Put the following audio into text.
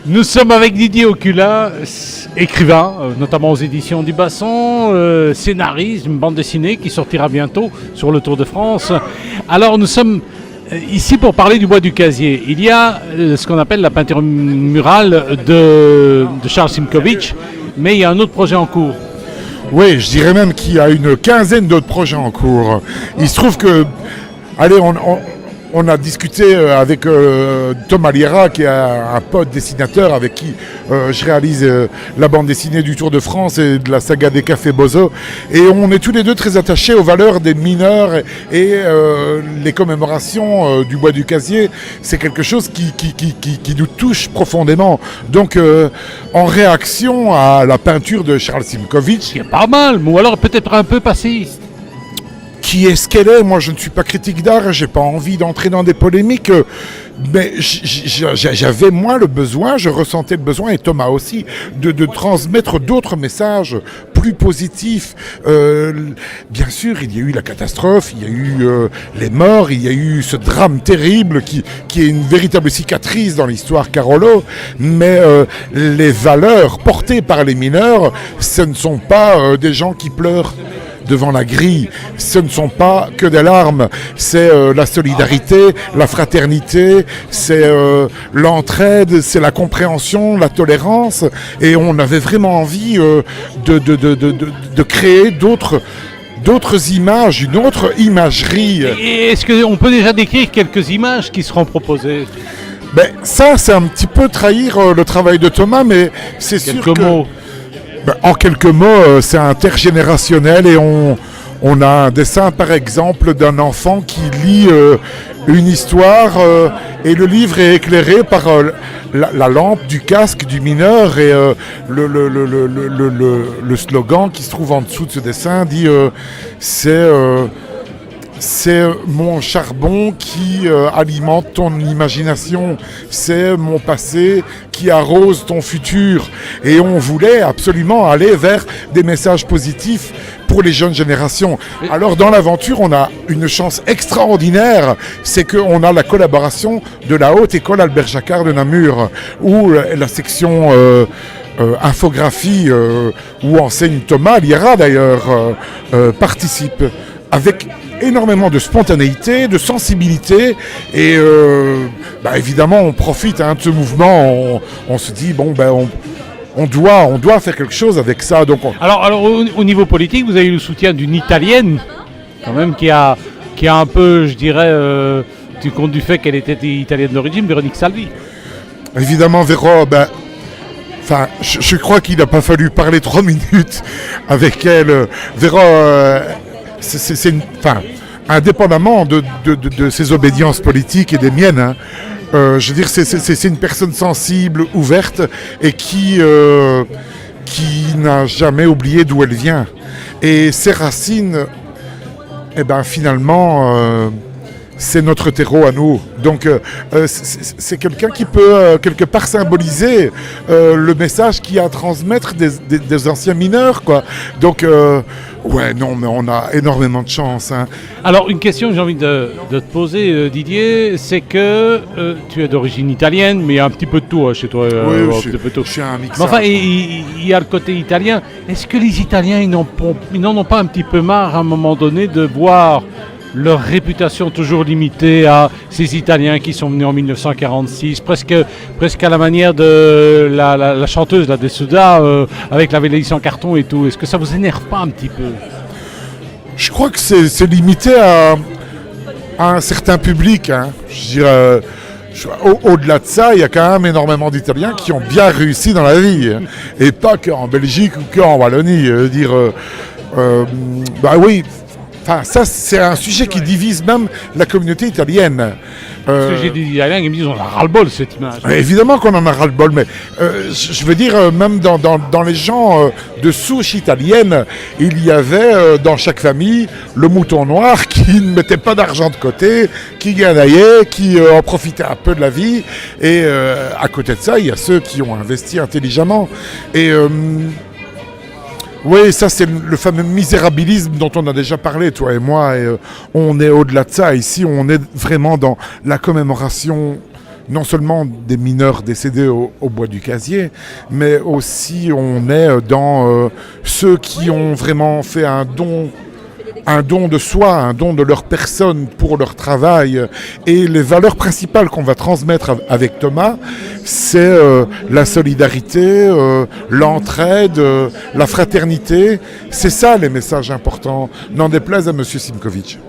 Nous sommes avec Didier Ocula, écrivain, notamment aux éditions du Basson, scénariste d'une bande dessinée qui sortira bientôt sur le Tour de France. Alors nous sommes ici pour parler du bois du casier. Il y a ce qu'on appelle la peinture murale de Charles Simkovich, mais il y a un autre projet en cours. Oui, je dirais même qu'il y a une quinzaine d'autres projets en cours. Il se trouve que, allez, on a discuté avec Thomas Liera, qui est un pote dessinateur avec qui je réalise la bande dessinée du Tour de France et de la saga des Cafés Bozo. Et on est tous les deux très attachés aux valeurs des mineurs et les commémorations du bois du casier. C'est quelque chose qui nous touche profondément. Donc, en réaction à la peinture de Charles Simkovich, C'est pas mal, ou alors peut-être un peu passéiste. qui est ce qu'elle est. Moi, je ne suis pas critique d'art, j'ai pas envie d'entrer dans des polémiques, mais j'avais moi le besoin, je ressentais le besoin, et Thomas aussi, de transmettre d'autres messages plus positifs. Bien sûr, il y a eu la catastrophe, il y a eu les morts, il y a eu ce drame terrible qui est une véritable cicatrice dans l'histoire Carolo, mais les valeurs portées par les mineurs, ce ne sont pas des gens qui pleurent devant la grille, ce ne sont pas que des larmes, c'est la solidarité, la fraternité, c'est l'entraide, c'est la compréhension, la tolérance, et on avait vraiment envie de créer d'autres images, une autre imagerie. Et est-ce qu'on peut déjà décrire quelques images qui seront proposées? Ben, ça, c'est un petit peu trahir le travail de Thomas, mais c'est sûr Quelques que... mots. Ben, en quelques mots, c'est intergénérationnel, et on a un dessin par exemple d'un enfant qui lit une histoire et le livre est éclairé par la lampe du casque du mineur, et le slogan qui se trouve en dessous de ce dessin dit c'est mon charbon qui alimente ton imagination, c'est mon passé qui arrose ton futur. Et on voulait absolument aller vers des messages positifs pour les jeunes générations. Alors dans l'aventure, on a une chance extraordinaire, c'est qu'on a la collaboration de la Haute École Albert Jacquard de Namur, où la section infographie, où enseigne Thomas Liera d'ailleurs, participe avec énormément de spontanéité, de sensibilité, et évidemment on profite de ce mouvement, on se dit bon ben on doit faire quelque chose avec ça. Donc Alors au niveau politique, vous avez eu le soutien d'une Italienne, quand même, qui a un peu, je dirais, du compte du fait qu'elle était italienne d'origine, Véronique Salvi. évidemment Véro, je crois qu'il n'a pas fallu parler 3 minutes avec elle. Véro, indépendamment de ses obédiences politiques et des miennes, hein, je veux dire, c'est une personne sensible, ouverte, et qui n'a jamais oublié d'où elle vient. Et ses racines, finalement, c'est notre terreau à nous. Donc c'est quelqu'un qui peut quelque part symboliser le message qu'il y a à transmettre des anciens mineurs, quoi. Donc mais on a énormément de chance, hein. Alors une question que j'ai envie de te poser, Didier, c'est que tu es d'origine italienne, mais il y a un petit peu de tout chez toi. Oui, un petit peu de tout. je suis un mixage. Mais enfin, il y a le côté italien. Est-ce que les Italiens, ils n'en ont pas un petit peu marre à un moment donné de voir leur réputation toujours limitée à ces Italiens qui sont venus en 1946, presque à la manière de la chanteuse là, de Souda, avec la valise en carton et tout. Est-ce que ça vous énerve pas un petit peu? Je crois que c'est limité à un certain public, hein. Je dirais, au-delà de ça, il y a quand même énormément d'Italiens qui ont bien réussi dans la vie, hein. Et pas qu'en Belgique ou qu'en Wallonie. Oui. Enfin, ça, c'est un sujet qui divise même la communauté italienne. Parce que j'ai des Italiens qui me disent on a ras-le-bol cette image. Évidemment qu'on en a ras-le-bol, mais je veux dire, même dans les gens de souche italienne, il y avait dans chaque famille le mouton noir qui ne mettait pas d'argent de côté, qui ganaillait, qui en profitait un peu de la vie. Et à côté de ça, il y a ceux qui ont investi intelligemment. Et oui, ça c'est le fameux misérabilisme dont on a déjà parlé, toi et moi, et on est au-delà de ça. Ici, on est vraiment dans la commémoration non seulement des mineurs décédés au bois du casier, mais aussi on est dans ceux qui ont vraiment fait un don de soi, un don de leur personne pour leur travail. Et les valeurs principales qu'on va transmettre avec Thomas, c'est la solidarité, l'entraide, la fraternité. C'est ça les messages importants, n'en déplaise à M. Simkovic.